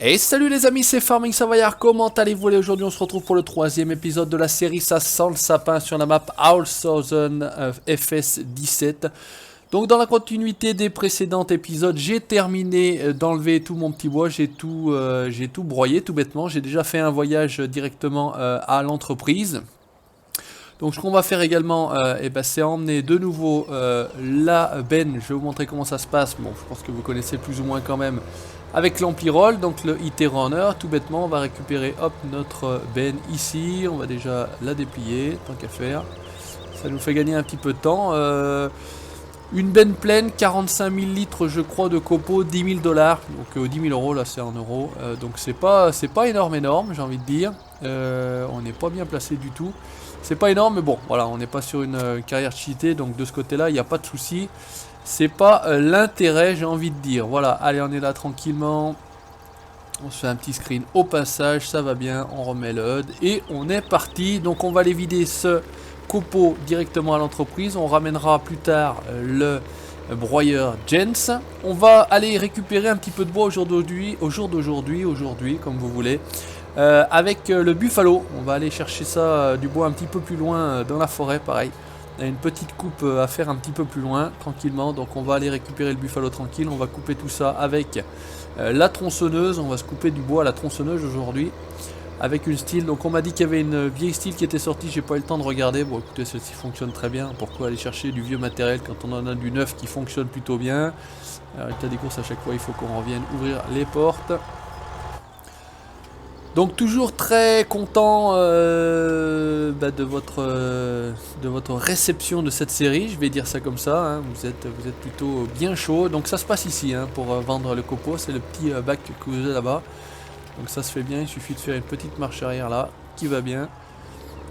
Et salut les amis, c'est Farming Savoyard, comment allez-vous? Aujourd'hui on se retrouve pour le troisième épisode de la série Ça sent le sapin sur la map All Southern FS17. Donc dans la continuité des précédents épisodes, j'ai terminé d'enlever tout mon petit bois, j'ai tout broyé tout bêtement. J'ai déjà fait un voyage directement à l'entreprise. Donc ce qu'on va faire également, c'est emmener de nouveau la benne. Je vais vous montrer comment ça se passe. Bon, je pense que vous connaissez plus ou moins quand même. Avec l'ampli-roll, donc le IT runner, tout bêtement, on va récupérer hop notre benne ici. On va déjà la déplier, tant qu'à faire. Ça nous fait gagner un petit peu de temps. Une benne pleine, 45 000 litres, je crois, de copeaux, 10 000 $. Donc 10 000 euros, là c'est en euros. Donc c'est pas énorme, j'ai envie de dire. On n'est pas bien placé du tout. C'est pas énorme, mais bon, voilà, on n'est pas sur une carrière cheatée, donc de ce côté-là, il n'y a pas de souci. C'est pas l'intérêt, j'ai envie de dire. Voilà, allez, on est là tranquillement. On se fait un petit screen au passage, ça va bien, on remet le HUD et on est parti. Donc on va aller vider ce copeau directement à l'entreprise. On ramènera plus tard le broyeur Jens. On va aller récupérer un petit peu de bois aujourd'hui, comme vous voulez. Avec le buffalo, on va aller chercher ça du bois un petit peu plus loin dans la forêt, pareil. On a une petite coupe à faire un petit peu plus loin, tranquillement. Donc on va aller récupérer le buffalo tranquille. On va couper tout ça avec la tronçonneuse. On va se couper du bois à la tronçonneuse aujourd'hui. Avec une style. Donc on m'a dit qu'il y avait une vieille style qui était sortie. J'ai pas eu le temps de regarder. Bon écoutez, celle-ci fonctionne très bien. Pourquoi aller chercher du vieux matériel quand on en a du neuf qui fonctionne plutôt bien? Résultat des courses, à chaque fois il faut qu'on revienne ouvrir les portes. Donc toujours très content de votre réception de cette série, je vais dire ça comme ça, hein. Vous êtes plutôt bien chaud. Donc ça se passe ici hein, pour vendre le copeau, c'est le petit bac que vous avez là-bas. Donc ça se fait bien, il suffit de faire une petite marche arrière là, qui va bien.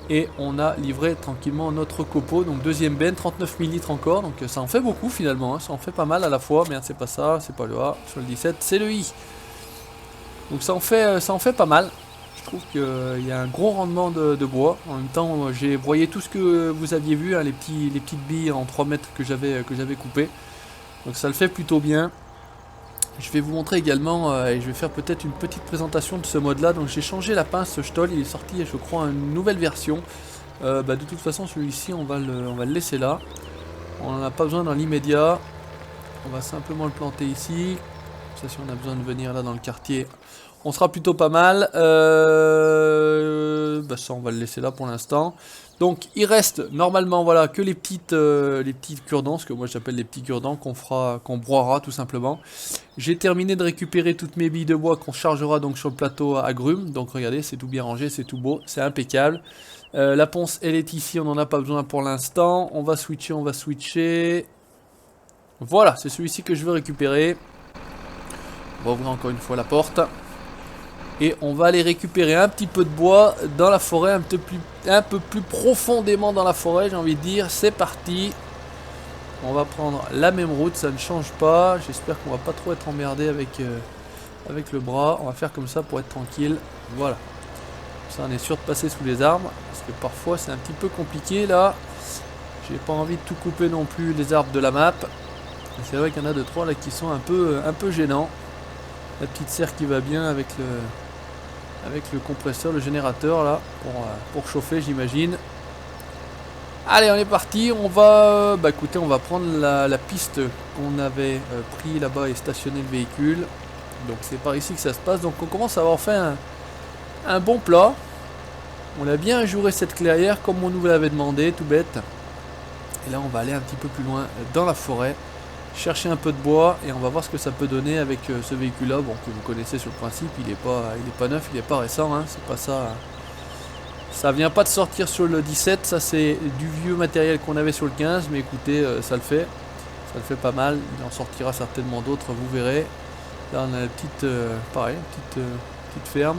Et on a livré tranquillement notre copeau, donc deuxième benne, 39 000 litres encore, donc ça en fait beaucoup finalement, hein. Ça en fait pas mal à la fois, mais c'est pas ça, c'est pas le A, sur le 17 c'est le I. Donc ça en fait pas mal. Je trouve qu'il y a un gros rendement de bois. En même temps, j'ai broyé tout ce que vous aviez vu, hein, les petites billes en 3 mètres que j'avais coupées. Donc ça le fait plutôt bien. Je vais vous montrer également, et je vais faire peut-être une petite présentation de ce mode-là. Donc j'ai changé la pince Stoll, il est sorti, je crois, une nouvelle version. De toute façon, celui-ci, on va le laisser là. On n'en a pas besoin dans l'immédiat. On va simplement le planter ici. Ça, si on a besoin de venir là dans le quartier, on sera plutôt pas mal. Ça, on va le laisser là pour l'instant. Donc, il reste normalement, voilà, que les petites cure-dents, ce que moi j'appelle les petits cure-dents qu'on broiera tout simplement. J'ai terminé de récupérer toutes mes billes de bois qu'on chargera donc sur le plateau à agrumes. Donc, regardez, c'est tout bien rangé, c'est tout beau, c'est impeccable. La ponce, elle est ici, on n'en a pas besoin pour l'instant. On va switcher. Voilà, c'est celui-ci que je veux récupérer. On va ouvrir encore une fois la porte. Et on va aller récupérer un petit peu de bois dans la forêt, un peu plus profondément dans la forêt, j'ai envie de dire. C'est parti. On va prendre la même route, ça ne change pas. J'espère qu'on va pas trop être emmerdé avec le bras. On va faire comme ça pour être tranquille. Voilà. Ça, on est sûr de passer sous les arbres. Parce que parfois, c'est un petit peu compliqué là. J'ai pas envie de tout couper non plus, les arbres de la map. C'est vrai qu'il y en a 2-3 là qui sont un peu gênants. La petite serre qui va bien avec le compresseur, le générateur là, pour chauffer j'imagine. Allez, on est parti, on va écoutez, on va prendre la piste qu'on avait pris là-bas et stationner le véhicule. Donc c'est par ici que ça se passe. Donc on commence à avoir fait un bon plat. On a bien ajouré cette clairière comme on nous l'avait demandé, tout bête. Et là on va aller un petit peu plus loin dans la forêt. Chercher un peu de bois et on va voir ce que ça peut donner avec ce véhicule là, bon, que vous connaissez sur le principe, il est pas neuf, il est pas récent, hein, c'est pas ça. Ça vient pas de sortir sur le 17, ça c'est du vieux matériel qu'on avait sur le 15, mais écoutez, ça le fait pas mal, il en sortira certainement d'autres, vous verrez. Là on a une petite, pareil, une petite ferme.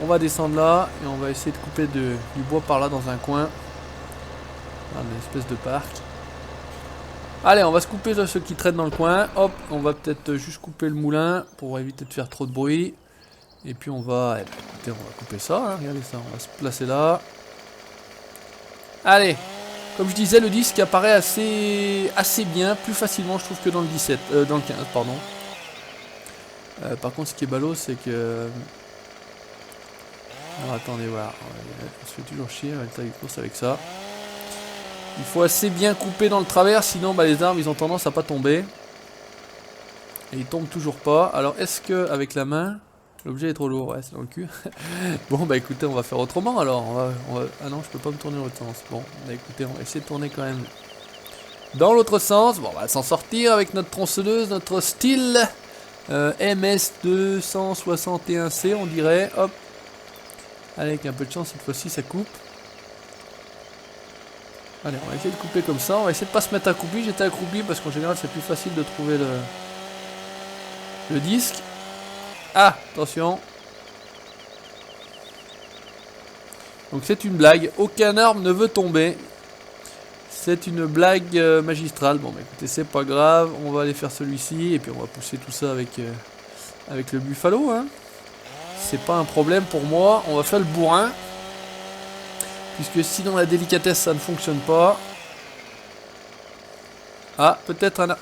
On va descendre là et on va essayer de couper du bois par là dans un coin. Là, une espèce de parc. Allez, on va se couper de ceux qui traînent dans le coin. Hop, on va peut-être juste couper le moulin pour éviter de faire trop de bruit. Et puis on va... écoutez, on va couper ça, hein, regardez ça. On va se placer là. Allez, comme je disais, le disque apparaît assez bien, plus facilement je trouve que dans le 17, dans le 15, pardon. Par contre, ce qui est ballot, c'est que... Alors attendez, voilà. On se fait toujours chier, on va être avec course avec ça. Il faut assez bien couper dans le travers, sinon bah, les arbres ils ont tendance à pas tomber. Et ils tombent toujours pas. Alors est-ce que avec la main, l'objet est trop lourd? Ouais, c'est dans le cul. Bon bah écoutez, on va faire autrement alors. Ah non, je peux pas me tourner dans l'autre sens. Bon, bah écoutez, on va essayer de tourner quand même dans l'autre sens. Bon, on va s'en sortir avec notre tronçonneuse, notre style MS261C, on dirait. Hop. Allez, avec un peu de chance, cette fois-ci ça coupe. Allez, on va essayer de couper comme ça. On va essayer de pas se mettre accroupi. J'étais accroupi parce qu'en général c'est plus facile de trouver le disque. Ah, attention. Donc c'est une blague. Aucun arbre ne veut tomber. C'est une blague magistrale. Bon, bah écoutez, c'est pas grave. On va aller faire celui-ci et puis on va pousser tout ça avec le buffalo. Hein. C'est pas un problème pour moi. On va faire le bourrin. Puisque si dans la délicatesse ça ne fonctionne pas... Ah, peut-être un...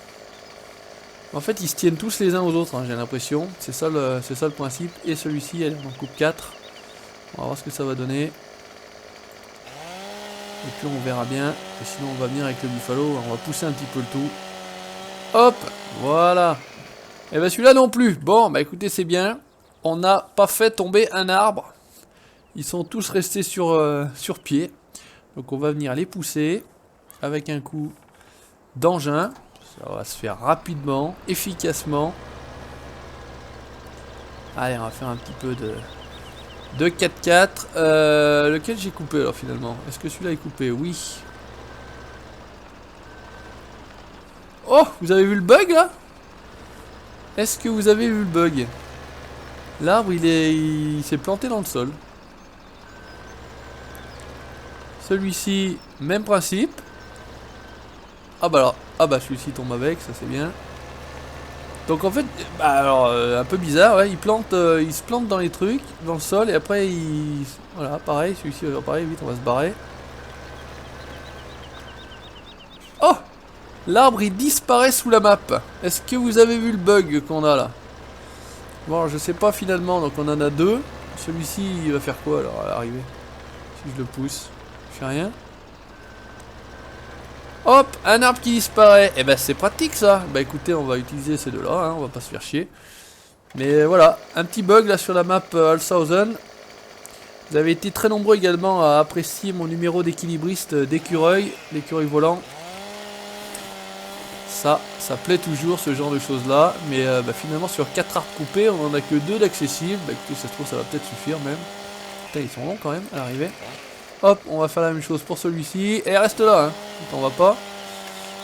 En fait, ils se tiennent tous les uns aux autres, hein, j'ai l'impression. C'est ça le principe. Et celui-ci, elle en coupe 4. On va voir ce que ça va donner. Et puis on verra bien. Et sinon, on va venir avec le buffalo. On va pousser un petit peu le tout. Hop, voilà. Et ben celui-là non plus. Bon, bah écoutez, c'est bien. On n'a pas fait tomber un arbre. Ils sont tous restés sur pied. Donc on va venir les pousser avec un coup d'engin. Ça va se faire rapidement, efficacement. Allez, on va faire un petit peu de 4x4. Lequel j'ai coupé alors finalement? Est-ce que celui-là est coupé? Oui. Oh, vous avez vu le bug là? Est-ce que vous avez vu le bug? L'arbre il s'est planté dans le sol. Celui-ci, même principe. Ah bah alors, ah bah celui-ci tombe avec, ça c'est bien. Donc en fait, bah alors un peu bizarre, ouais, il se plante dans les trucs, dans le sol, et après il... Voilà, pareil, celui-ci va faire pareil, vite on va se barrer. Oh! L'arbre il disparaît sous la map. Est-ce que vous avez vu le bug qu'on a là? Bon, je sais pas finalement, donc on en a deux. Celui-ci il va faire quoi alors à l'arrivée? Si je le pousse, je fais rien. Hop, un arbre qui disparaît. Et ben c'est pratique ça. Bah écoutez, on va utiliser ces deux-là, hein, on va pas se faire chier. Mais voilà, un petit bug là sur la map Alshausen. Vous avez été très nombreux également à apprécier mon numéro d'équilibriste d'écureuil, l'écureuil volant. Ça plaît toujours ce genre de choses là. Mais bah, finalement sur 4 arbres coupés, on en a que 2 d'accessibles. Bah écoutez, ça se trouve ça va peut-être suffire même. Putain, ils sont longs quand même à l'arrivée. Hop, on va faire la même chose pour celui-ci. Et reste là, hein. On va pas.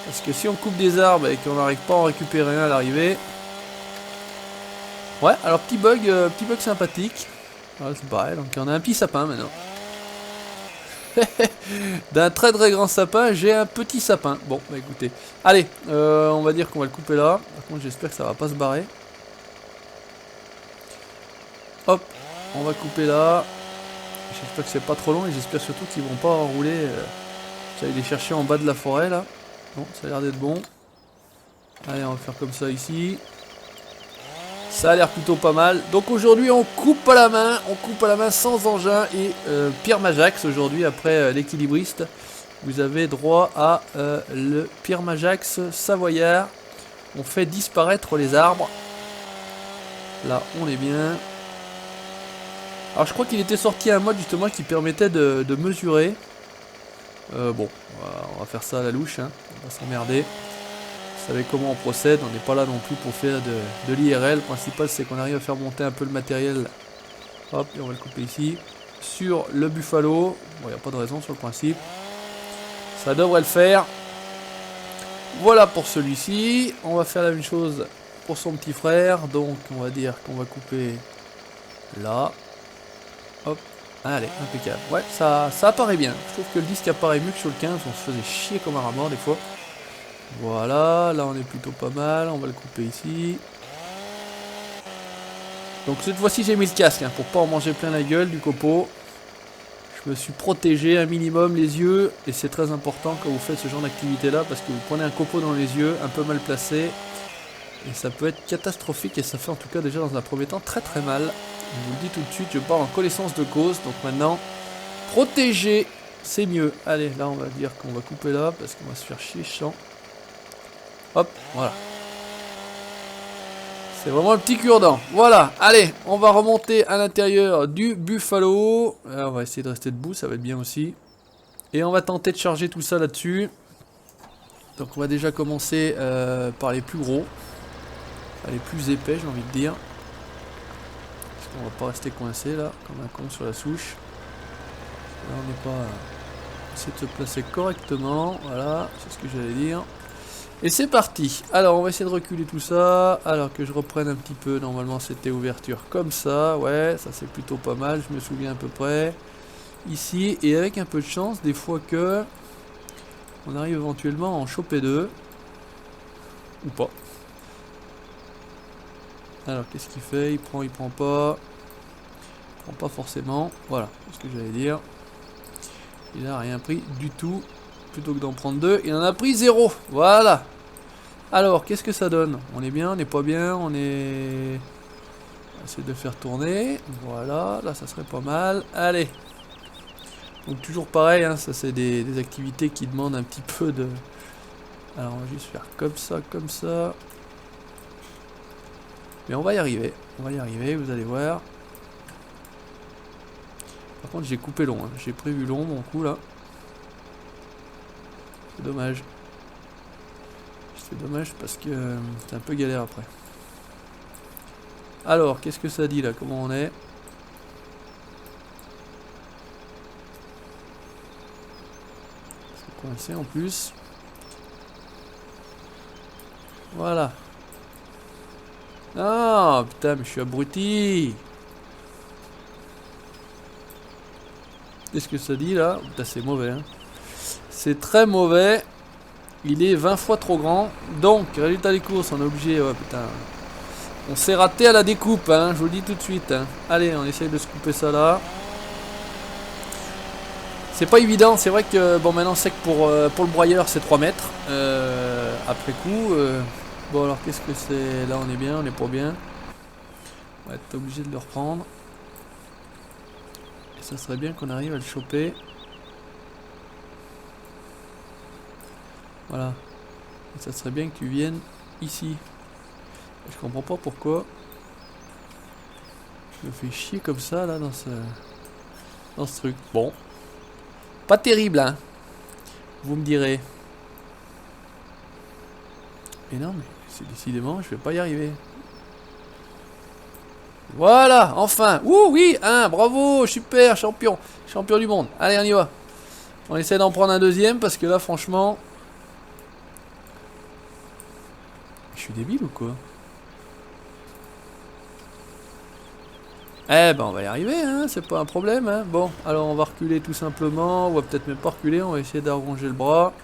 Parce que si on coupe des arbres et qu'on n'arrive pas à en récupérer un à l'arrivée. Ouais, alors petit bug sympathique. Voilà, c'est pareil, donc on a un petit sapin maintenant. D'un très très grand sapin, j'ai un petit sapin. Bon, bah écoutez. Allez, on va dire qu'on va le couper là. Par contre, j'espère que ça va pas se barrer. Hop, on va couper là. J'espère que c'est pas trop long et j'espère surtout qu'ils vont pas enrouler. J'allais les chercher en bas de la forêt là. Bon, ça a l'air d'être bon. Allez, on va faire comme ça ici. Ça a l'air plutôt pas mal. Donc aujourd'hui, on coupe à la main sans engin et Pierre Majax aujourd'hui après l'équilibriste. Vous avez droit à le Pierre Majax savoyard. On fait disparaître les arbres. Là, on est bien. Alors je crois qu'il était sorti un mode justement qui permettait de mesurer. Bon, on va faire ça à la louche, hein. On va s'emmerder. Vous savez comment on procède, on n'est pas là non plus pour faire de l'IRL. Le principal c'est qu'on arrive à faire monter un peu le matériel. Hop, et on va le couper ici. Sur le buffalo, bon il n'y a pas de raison sur le principe. Ça devrait le faire. Voilà pour celui-ci. On va faire la même chose pour son petit frère. Donc on va dire qu'on va couper là. Hop, allez, impeccable. Ouais, ça apparaît bien. Je trouve que le disque apparaît mieux que sur le 15. On se faisait chier comme un rat mort des fois. Voilà, là on est plutôt pas mal. On va le couper ici. Donc cette fois-ci j'ai mis le casque hein, pour pas en manger plein la gueule du copeau. Je me suis protégé un minimum les yeux. Et c'est très important quand vous faites ce genre d'activité là. Parce que vous prenez un copeau dans les yeux, un peu mal placé. Et ça peut être catastrophique et ça fait en tout cas déjà dans un premier temps très très mal. Je vous le dis tout de suite, je pars en connaissance de cause. Donc maintenant, protéger, c'est mieux. Allez, là on va dire qu'on va couper là parce qu'on va se faire chier chiant. Hop, voilà. C'est vraiment le petit cure-dent. Voilà, allez, on va remonter à l'intérieur du Buffalo. On va essayer de rester debout, ça va être bien aussi. Et on va tenter de charger tout ça là-dessus. Donc on va déjà commencer par les plus gros. Enfin, les plus épais, j'ai envie de dire. Parce qu'on va pas rester coincé là, comme un con sur la souche. Là on n'est pas... On essaie de se placer correctement. Voilà, c'est ce que j'allais dire. Et c'est parti. Alors on va essayer de reculer tout ça. Alors que je reprenne un petit peu. Normalement c'était ouverture comme ça. Ouais, ça c'est plutôt pas mal. Je me souviens à peu près. Ici. Et avec un peu de chance, des fois que... On arrive éventuellement à en choper deux. Ou pas. Alors qu'est-ce qu'il fait? Il prend pas. Il prend pas forcément. Voilà, c'est ce que j'allais dire. Il a rien pris du tout. Plutôt que d'en prendre deux, il en a pris 0. Voilà. Alors, qu'est-ce que ça donne? On est bien, on n'est pas bien, on est... On va essayer de faire tourner. Voilà, là ça serait pas mal. Allez. Donc toujours pareil, hein, ça c'est des activités qui demandent un petit peu de... Alors on va juste faire comme ça, comme ça. Mais on va y arriver. On va y arriver, vous allez voir. Par contre j'ai coupé long, hein. J'ai prévu long mon coup là. C'est dommage. C'est dommage parce que c'est un peu galère après. Alors, qu'est-ce que ça dit là? Comment on est? C'est coincé en plus. Voilà. Ah, putain, mais je suis abruti. Qu'est-ce que ça dit là? Putain, c'est mauvais. Hein. C'est très mauvais. Il est 20 fois trop grand. Donc, résultat des courses, on est obligé... Ouais, putain. On s'est raté à la découpe, hein, je vous le dis tout de suite. Hein. Allez, on essaye de se couper ça là. C'est pas évident, c'est vrai que... Bon, maintenant, c'est que pour le broyeur, c'est 3 mètres. Après coup... Bon, alors, qu'est-ce que c'est? Là, on est bien, on est pas bien. On va être obligé de le reprendre. Et ça serait bien qu'on arrive à le choper. Voilà. Et ça serait bien que tu viennes ici. Je comprends pas pourquoi. Je me fais chier comme ça là dans ce truc. Bon. Pas terrible hein. Vous me direz. Mais non mais c'est décidément je vais pas y arriver. Voilà, enfin. Ouh oui, bravo, super, champion. Champion du monde. Allez, on y va. On essaie d'en prendre un deuxième parce que là franchement. Je suis débile ou quoi? Eh ben on va y arriver, hein, c'est pas un problème. Hein. Bon, alors on va reculer tout simplement. On va peut-être même pas reculer, on va essayer d'arranger le bras.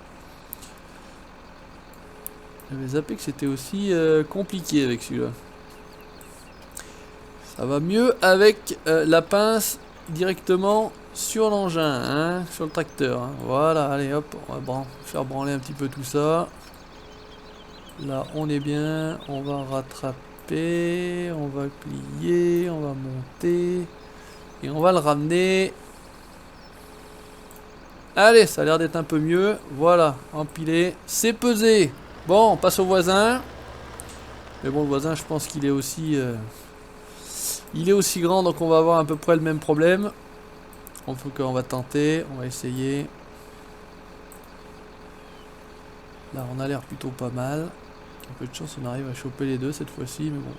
J'avais zappé que c'était aussi compliqué avec celui-là. Ça va mieux avec la pince directement sur l'engin, hein, sur le tracteur. Hein. Voilà, allez hop, on va faire branler un petit peu tout ça. Là on est bien, on va rattraper, on va plier, on va monter et on va le ramener. Allez, ça a l'air d'être un peu mieux. Voilà, empilé, c'est pesé. Bon, on passe au voisin. Mais bon, le voisin, je pense qu'il est aussi... il est aussi grand, donc on va avoir à peu près le même problème. En tout cas, on va tenter, on va essayer. Là, on a l'air plutôt pas mal. Un peu de chance, on arrive à choper les deux cette fois-ci, mais bon.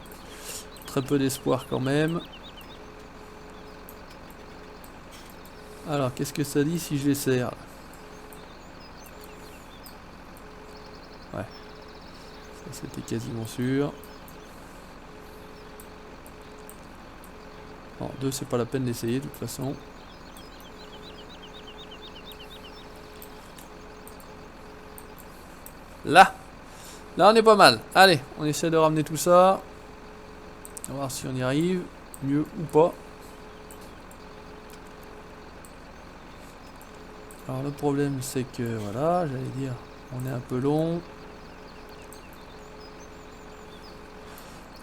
Très peu d'espoir quand même. Alors, qu'est-ce que ça dit si je les serre? Ouais. Ça, c'était quasiment sûr. Bon, deux, c'est pas la peine d'essayer de toute façon. Là, on est pas mal. Allez, on essaie de ramener tout ça. On va voir si on y arrive. Mieux ou pas. Alors le problème c'est que, voilà, j'allais dire, on est un peu long.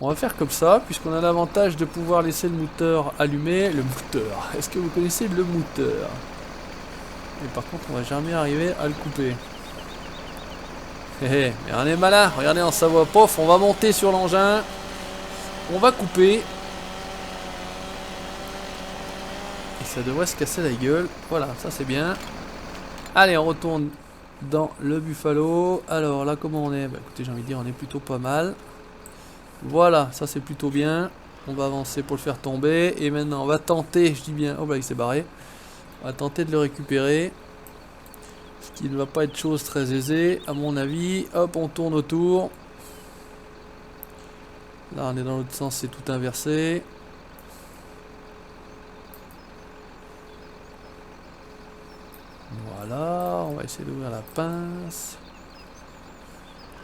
On va faire comme ça, puisqu'on a l'avantage de pouvoir laisser le moteur allumé. Le moteur. Est-ce que vous connaissez le moteur? Et par contre, on va jamais arriver à le couper. Mais on est malin. Regardez, on s'avoue, pof, on va monter sur l'engin. On va couper. Et ça devrait se casser la gueule. Voilà, ça c'est bien. Allez, on retourne dans le Buffalo. Alors là, comment on est? Bah écoutez, j'ai envie de dire, on est plutôt pas mal. Voilà, ça c'est plutôt bien. On va avancer pour le faire tomber. Et maintenant, on va tenter, je dis bien... Oh bah il s'est barré. On va tenter de le récupérer. Ce qui ne va pas être chose très aisée, à mon avis. Hop, on tourne autour. Là, on est dans l'autre sens, c'est tout inversé. Voilà, on va essayer d'ouvrir la pince.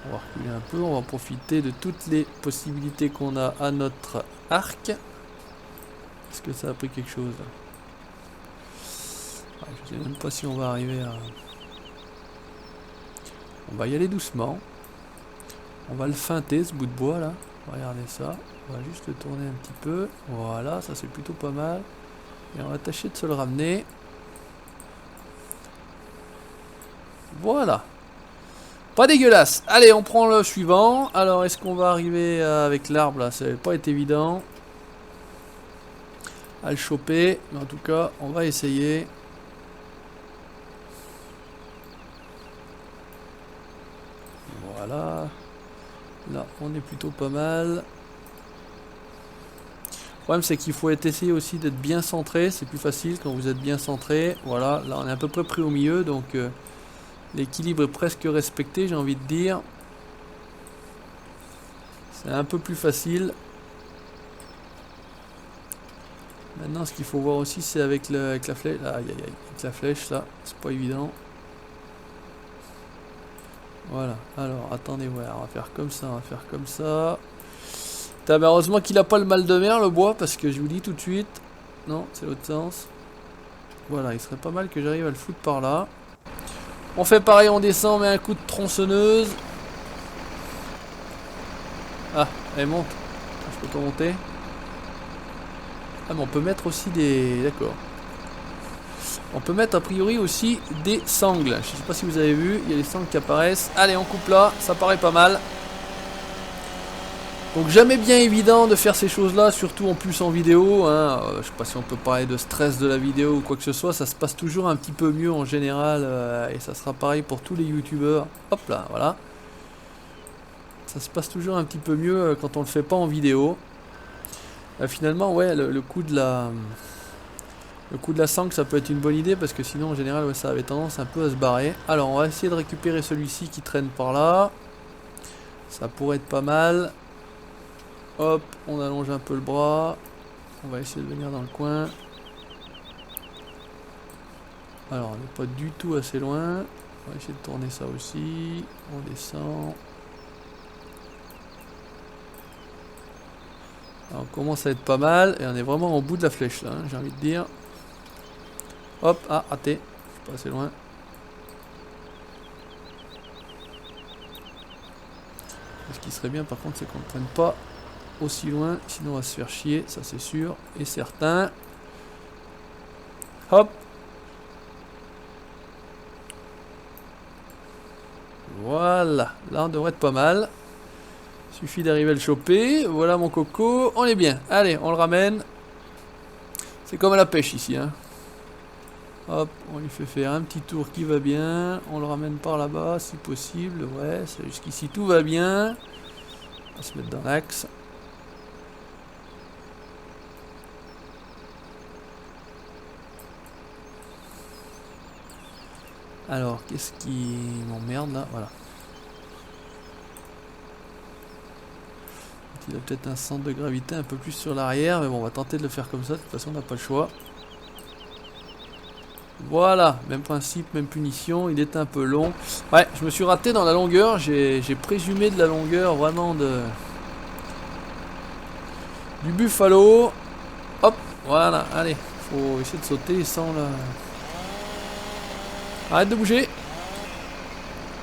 On va reculer un peu, on va profiter de toutes les possibilités qu'on a à notre arc. Est-ce que ça a pris quelque chose? Je ne sais même pas si on va arriver à... On va y aller doucement. On va le feinter ce bout de bois là. Regardez ça. On va juste le tourner un petit peu. Voilà, ça c'est plutôt pas mal. Et on va tâcher de se le ramener. Voilà. Pas dégueulasse. Allez, on prend le suivant. Alors, est-ce qu'on va arriver avec l'arbre là? Ça va pas être évident à le choper. Mais en tout cas, on va essayer. Voilà. Là, on est plutôt pas mal. Le problème, c'est qu'il faut essayer aussi d'être bien centré. C'est plus facile quand vous êtes bien centré. Voilà, là, on est à peu près pris au milieu. Donc, l'équilibre est presque respecté, j'ai envie de dire. C'est un peu plus facile. Maintenant, ce qu'il faut voir aussi, c'est avec la flèche. Aïe, aïe, aïe. Avec la flèche, là, c'est pas évident. Voilà. Alors, attendez, voilà, on va faire comme ça, on va faire comme ça. Heureusement qu'il a pas le mal de mer, le bois, parce que je vous dis tout de suite. Non, c'est l'autre sens. Voilà, il serait pas mal que j'arrive à le foutre par là. On fait pareil, on descend, on met un coup de tronçonneuse. Ah, elle monte. Je peux pas monter. Ah, mais on peut mettre aussi des... D'accord. On peut mettre a priori aussi des sangles. Je sais pas si vous avez vu, il y a les sangles qui apparaissent. Allez, on coupe là, ça paraît pas mal. Donc jamais bien évident de faire ces choses-là, surtout en plus en vidéo. Hein. Je sais pas si on peut parler de stress de la vidéo ou quoi que ce soit. Ça se passe toujours un petit peu mieux en général. Et ça sera pareil pour tous les youtubeurs. Hop là, voilà. Ça se passe toujours un petit peu mieux quand on le fait pas en vidéo. Finalement, ouais, le coup de la... Le coup de la sangle, ça peut être une bonne idée parce que sinon en général ouais, ça avait tendance un peu à se barrer. Alors on va essayer de récupérer celui-ci qui traîne par là. Ça pourrait être pas mal. Hop, on allonge un peu le bras. On va essayer de venir dans le coin. Alors on n'est pas du tout assez loin. On va essayer de tourner ça aussi. On descend. Alors, on commence à être pas mal. Et on est vraiment au bout de la flèche là, hein, j'ai envie de dire. Hop, ah, raté. Je suis pas assez loin. Ce qui serait bien par contre, c'est qu'on ne prenne pas aussi loin. Sinon on va se faire chier, ça c'est sûr et certain. Hop. Voilà. Là on devrait être pas mal. Suffit d'arriver à le choper. Voilà mon coco. On est bien. Allez, on le ramène. C'est comme à la pêche ici, hein. Hop, on lui fait faire un petit tour qui va bien. On le ramène par là-bas si possible. Ouais, jusqu'ici tout va bien. On va se mettre dans l'axe. Alors, qu'est-ce qui m'emmerde là? Voilà. Il a peut-être un centre de gravité un peu plus sur l'arrière. Mais bon, on va tenter de le faire comme ça. De toute façon, on n'a pas le choix. Voilà, même principe, même punition, il est un peu long. Ouais, je me suis raté dans la longueur, j'ai présumé de la longueur vraiment du Buffalo. Hop, voilà, allez, faut essayer de sauter sans la... Arrête de bouger.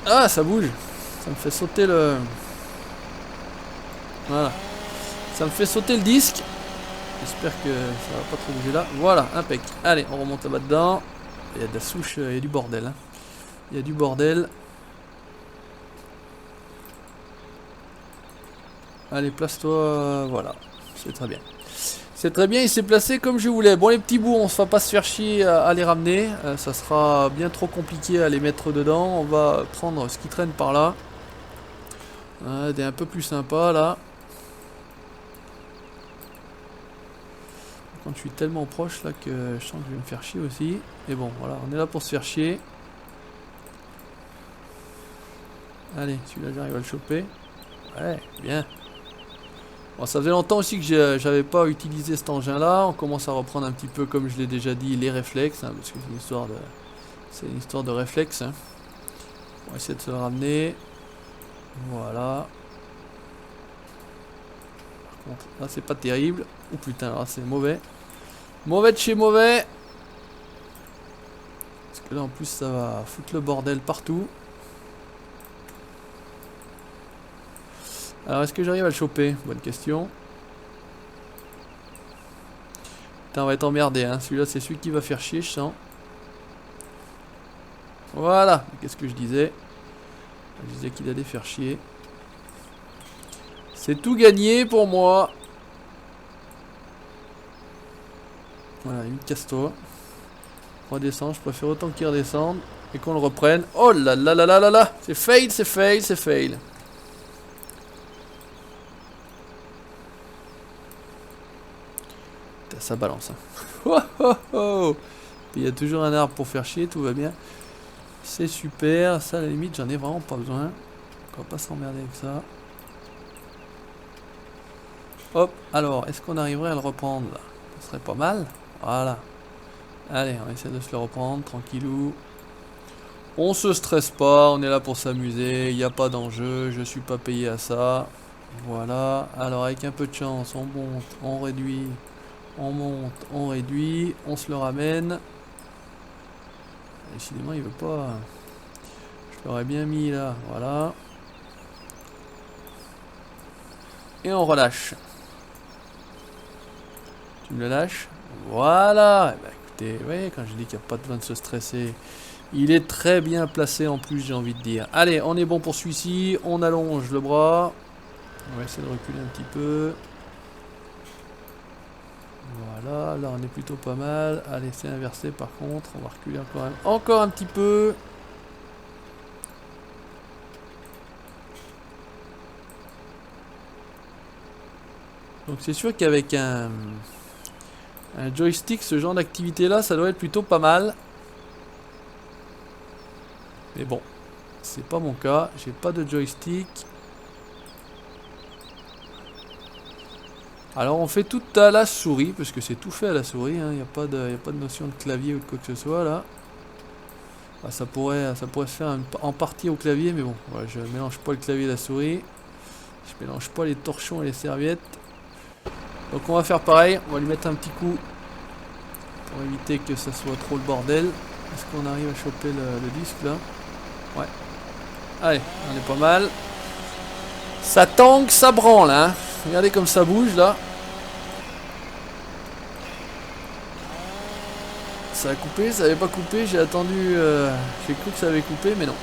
Ah, ça bouge, ça me fait sauter le... Voilà. Ça me fait sauter le disque. J'espère que ça va pas trop bouger là. Voilà, impec. Allez, on remonte là-bas dedans. Il y a de la souche, il y a du bordel. Hein. Il y a du bordel. Allez, place-toi. Voilà, c'est très bien. C'est très bien, il s'est placé comme je voulais. Bon, les petits bouts, on ne va pas se faire chier à les ramener. Ça sera bien trop compliqué à les mettre dedans. On va prendre ce qui traîne par là. Des un peu plus sympa là. Quand je suis tellement proche là que je sens que je vais me faire chier aussi. Et bon, voilà, on est là pour se faire chier. Allez, celui-là, j'arrive à le choper. Ouais, bien. Bon, ça faisait longtemps aussi que j'avais pas utilisé cet engin-là. On commence à reprendre un petit peu, comme je l'ai déjà dit, les réflexes, hein, parce que c'est une histoire de réflexe. Hein. On va essayer de se le ramener. Voilà. Par contre, là, c'est pas terrible. Oh putain, là, c'est mauvais. Mauvais de chez mauvais. Parce que là, en plus, ça va foutre le bordel partout. Alors, est-ce que j'arrive à le choper? Bonne question. Putain, on va être emmerdé, hein. Celui-là, c'est celui qui va faire chier, je sens. Voilà. Qu'est-ce que je disais? Je disais qu'il allait faire chier. C'est tout gagné pour moi. Voilà, une casse-toi. Redescend, je préfère autant qu'il redescende. Et qu'on le reprenne. Oh là là là là là là. C'est fail, c'est fail, c'est fail. Ça balance. Hein. Oh, oh, oh. Puis il y a toujours un arbre pour faire chier, tout va bien. C'est super. Ça, à la limite, j'en ai vraiment pas besoin. On va pas s'emmerder avec ça. Hop, alors, est-ce qu'on arriverait à le reprendre là? Ça serait pas mal. Voilà. Allez, on essaie de se le reprendre, tranquillou. On se stresse pas, on est là pour s'amuser, il n'y a pas d'enjeu, je suis pas payé à ça. Voilà, alors avec un peu de chance, on monte, on réduit, on monte, on réduit, on se le ramène. Décidément, il veut pas. Je l'aurais bien mis là, voilà. Et on relâche. Tu me le lâches? Voilà. Eh ben, écoutez, ouais, quand je dis qu'il n'y a pas besoin de se stresser, il est très bien placé en plus, j'ai envie de dire. Allez, on est bon pour celui-ci. On allonge le bras. On va essayer de reculer un petit peu. Voilà, là on est plutôt pas mal. Allez, c'est inversé par contre. On va reculer encore un petit peu. Donc c'est sûr qu'avec un joystick, ce genre d'activité là, ça doit être plutôt pas mal. Mais bon, c'est pas mon cas, j'ai pas de joystick. Alors on fait tout à la souris, parce que c'est tout fait à la souris, il n'y a pas de notion de clavier ou de quoi que ce soit là. Bah, ça pourrait se faire en partie au clavier, mais bon, voilà, je mélange pas le clavier et la souris. Je mélange pas les torchons et les serviettes. Donc on va faire pareil, on va lui mettre un petit coup pour éviter que ça soit trop le bordel. Est-ce qu'on arrive à choper le disque là? Ouais. Allez, on est pas mal. Ça tangue, ça branle, hein. Regardez comme ça bouge là. Ça a coupé, ça avait pas coupé, j'ai attendu, j'ai cru que ça avait coupé, mais non.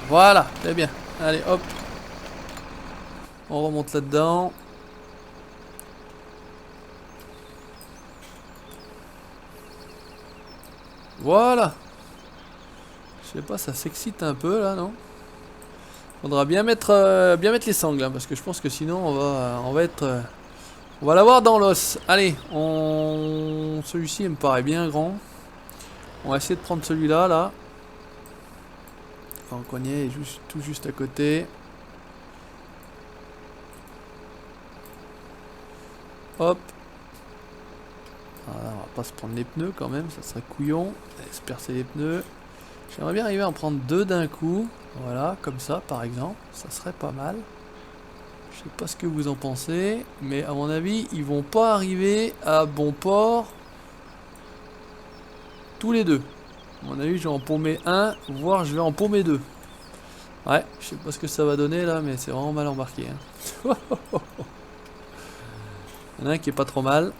Voilà, très bien. Allez, hop. On remonte là-dedans. Voilà. Je sais pas, ça s'excite un peu là, non? Faudra bien mettre les sangles, hein, parce que je pense que sinon on va l'avoir dans l'os. Allez, celui-ci il me paraît bien grand. On va essayer de prendre celui-là, là. Enfin, on est tout juste à côté. Hop. Voilà, on va pas se prendre les pneus quand même, ça serait couillon. Allez, se percer les pneus. J'aimerais bien arriver à en prendre deux d'un coup. Voilà, comme ça par exemple. Ça serait pas mal. Je sais pas ce que vous en pensez. Mais à mon avis, ils vont pas arriver à bon port. Tous les deux. À mon avis, je vais en paumer un, voire je vais en paumer deux. Ouais, je sais pas ce que ça va donner là, mais c'est vraiment mal embarqué. Hein. Il y en a un qui est pas trop mal.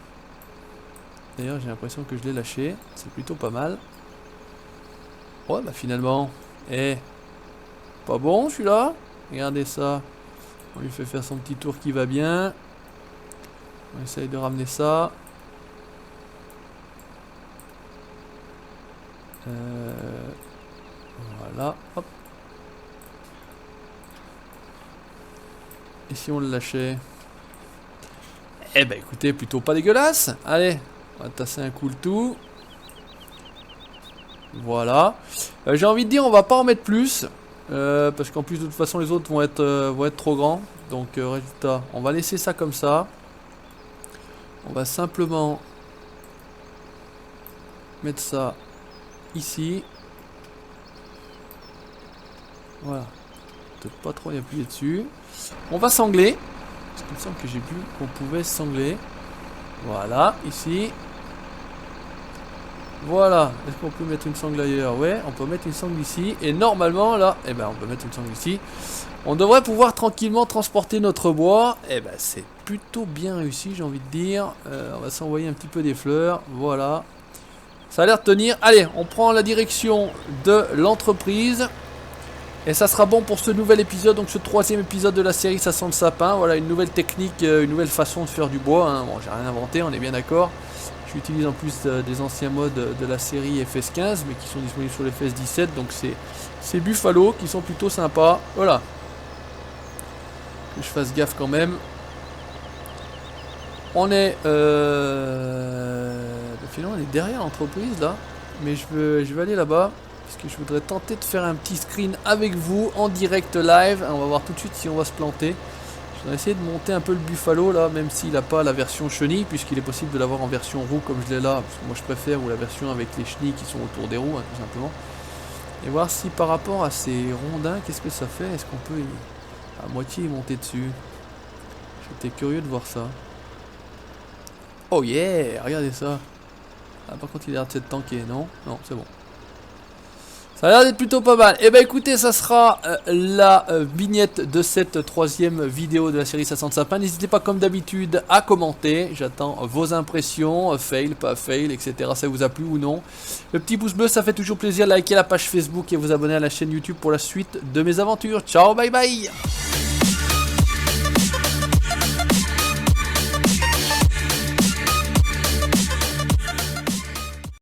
D'ailleurs, j'ai l'impression que je l'ai lâché. C'est plutôt pas mal. Ouais, bah finalement. Eh, pas bon celui-là. Regardez ça. On lui fait faire son petit tour qui va bien. On essaye de ramener ça. Voilà. Hop. Et si on le lâchait? Eh ben écoutez, plutôt pas dégueulasse. Allez, on va tasser un coup le tout. Voilà. J'ai envie de dire, on va pas en mettre plus. Parce qu'en plus, de toute façon, les autres vont être trop grands. Donc, résultat, on va laisser ça comme ça. On va simplement mettre ça ici. Voilà. Peut-être pas trop y appuyer dessus. On va sangler. Parce qu'il me semble que j'ai vu qu'on pouvait sangler. Voilà, ici. Voilà. Est-ce qu'on peut mettre une sangle ailleurs? Ouais, on peut mettre une sangle ici. Et normalement, là, eh ben, on peut mettre une sangle ici. On devrait pouvoir tranquillement transporter notre bois. Eh ben, c'est plutôt bien réussi, j'ai envie de dire. On va s'envoyer un petit peu des fleurs. Voilà. Ça a l'air de tenir. Allez, on prend la direction de l'entreprise. Et ça sera bon pour ce nouvel épisode, donc ce 3e épisode de la série Ça sent le sapin. Voilà, une nouvelle technique, une nouvelle façon de faire du bois. Hein. Bon, j'ai rien inventé, on est bien d'accord. J'utilise en plus des anciens modes de la série FS15, mais qui sont disponibles sur les FS17. Donc c'est Buffalo qui sont plutôt sympas. Voilà. Que je fasse gaffe quand même. On est... finalement, on est derrière l'entreprise là. Mais je vais aller là-bas. Parce que je voudrais tenter de faire un petit screen avec vous en direct live. On va voir tout de suite si on va se planter. Je vais essayer de monter un peu le Buffalo là, même s'il n'a pas la version chenille, puisqu'il est possible de l'avoir en version roue comme je l'ai là. Parce que moi je préfère, ou la version avec les chenilles qui sont autour des roues, hein, tout simplement. Et voir si par rapport à ces rondins, qu'est-ce que ça fait? Est-ce qu'on peut à moitié y monter dessus? J'étais curieux de voir ça. Oh yeah, regardez ça. Ah, par contre il a l'air de s'être tanké, non? Non, c'est bon. Ça a l'air d'être plutôt pas mal. Et bah écoutez, ça sera la vignette de cette 3e vidéo de la série Ça sent le sapin. N'hésitez pas comme d'habitude à commenter. J'attends vos impressions, fail, pas fail, etc. Ça vous a plu ou non? Le petit pouce bleu, ça fait toujours plaisir. Likez la page Facebook et vous abonner à la chaîne YouTube pour la suite de mes aventures. Ciao, bye bye.